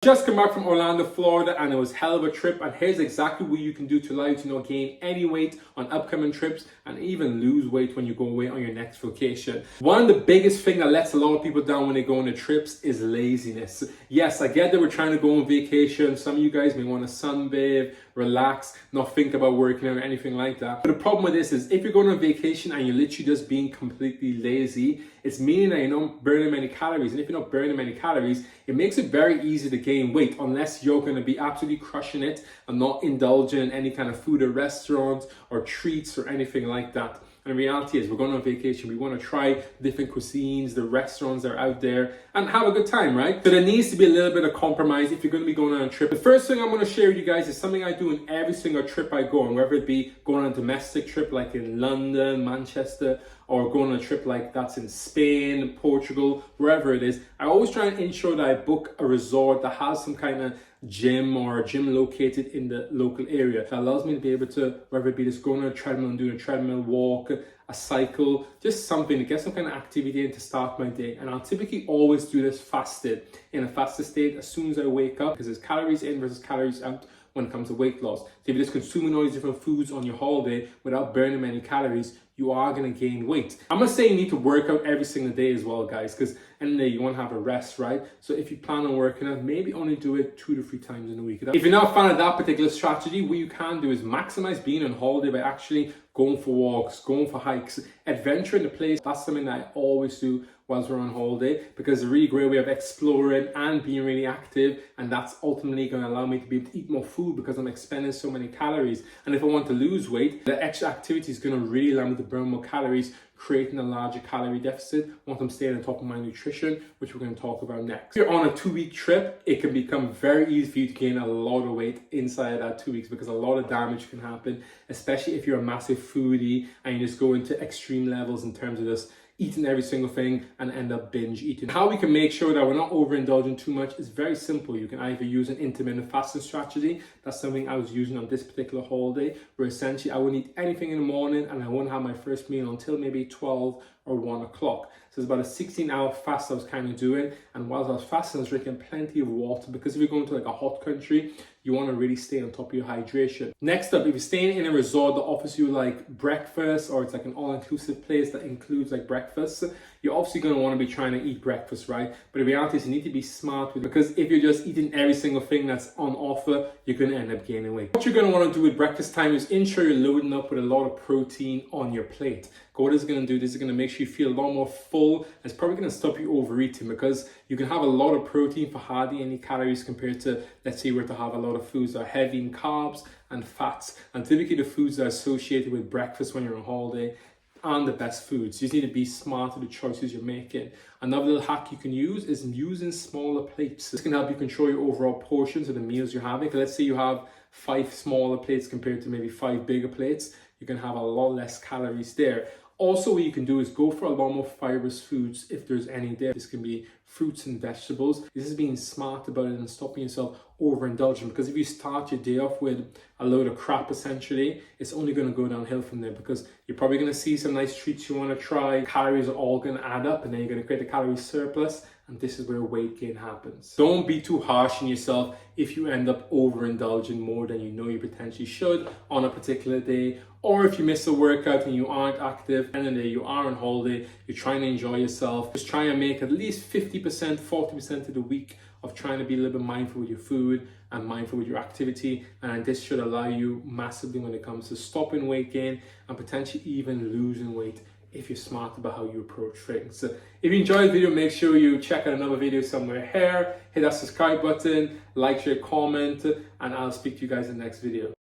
Just come back from Orlando, Florida, and it was hell of a trip. And here's exactly what you can do to allow you to gain any weight on upcoming trips and even lose weight when you go away on your next vacation. One of the biggest things that lets a lot of people down when they go on the trips is laziness. Yes, I get that we're trying to go on vacation. Some of you guys may want to sunbathe, relax, not think about working or anything like that. But the problem with this is if you're going on vacation and you're literally just being completely lazy, it's meaning that you're not burning many calories. And if you're not burning many calories, it makes it very easy to gain weight unless you're going to be absolutely crushing it and not indulging in any kind of food at restaurants or treats or anything like that. And the reality is we're going on vacation. We want to try different cuisines, the restaurants that are out there, and have a good time, right? So there needs to be a little bit of compromise if you're going to be going on a trip. The first thing I'm going to share with you guys is something I do in every single trip I go on, whether it be going on a domestic trip like in London, Manchester, or going on a trip like that's in Spain, Portugal, wherever it is. I always try and ensure that I book a resort that has some kind of gym or a gym located in the local area. That allows me to be able to, whether it be just going on a treadmill and doing a treadmill walk, a cycle, just something to get some kind of activity in to start my day. And I'll typically always do this fasted, in a fasted state as soon as I wake up, because there's calories in versus calories out when it comes to weight loss. So if you're just consuming all these different foods on your holiday without burning many calories, you are going to gain weight. I'm not saying you need to work out every single day as well, guys, because in the day you want to have a rest, right? So if you plan on working out, maybe only do it 2 to 3 times in a week. If you're not a fan of that particular strategy, what you can do is maximize being on holiday by actually going for walks, going for hikes, adventuring the place. That's something that I always do whilst we're on holiday, because it's a really great way of exploring and being really active, and that's ultimately going to allow me to be able to eat more food because I'm expending so many calories. And if I want to lose weight, the extra activity is going to really allow me to burn more calories, creating a larger calorie deficit once I'm staying on top of my nutrition, which we're going to talk about next. If you're on a 2-week trip, it can become very easy for you to gain a lot of weight inside that 2 weeks, because a lot of damage can happen, especially if you're a massive foodie and you just go into extreme levels in terms of just eating every single thing and end up binge eating. How we can make sure that we're not overindulging too much is very simple. You can either use an intermittent fasting strategy. That's something I was using on this particular holiday, where essentially I wouldn't eat anything in the morning and I wouldn't have my first meal until maybe 12 or 1 o'clock. So it's about a 16-hour fast I was kind of doing. And whilst I was fasting, I was drinking plenty of water, because if you're going to like a hot country, you want to really stay on top of your hydration. Next up, if you're staying in a resort that offers you like breakfast, or it's like an all-inclusive place that includes like breakfast, you're obviously going to want to be trying to eat breakfast, right? But the reality is you need to be smart with it, because if you're just eating every single thing that's on offer, you're going to end up gaining weight. What you're going to want to do with breakfast time is ensure you're loading up with a lot of protein on your plate. What this is going to do, this is going to make sure you feel a lot more full. It's probably going to stop you overeating, because you can have a lot of protein for hardly any calories compared to, let's say, you were to have a lot of foods that are heavy in carbs and fats. And typically the foods that are associated with breakfast when you're on holiday aren't the best foods. You just need to be smart with the choices you're making. Another little hack you can use is using smaller plates. This can help you control your overall portions of the meals you're having. Let's say you have 5 smaller plates compared to maybe 5 bigger plates. You can have a lot less calories there. Also, what you can do is go for a lot more fibrous foods if there's any there. This can be fruits and vegetables. This is being smart about it and stopping yourself overindulging, because if you start your day off with a load of crap, essentially, it's only going to go downhill from there, because you're probably going to see some nice treats you want to try. Calories are all going to add up, and then you're going to create a calorie surplus, and this is where weight gain happens. Don't be too harsh on yourself if you end up overindulging more than you know you potentially should on a particular day, or if you miss a workout and you aren't active, and then you are on holiday, you're trying to enjoy yourself. Just try and make at least 50%, 40% of the week of trying to be a little bit mindful with your food and mindful with your activity, and this should allow you massively when it comes to stopping weight gain and potentially even losing weight if you're smart about how you approach things. So if you enjoyed the video, make sure you check out another video somewhere here, hit that subscribe button, like, share, comment, and I'll speak to you guys in the next video.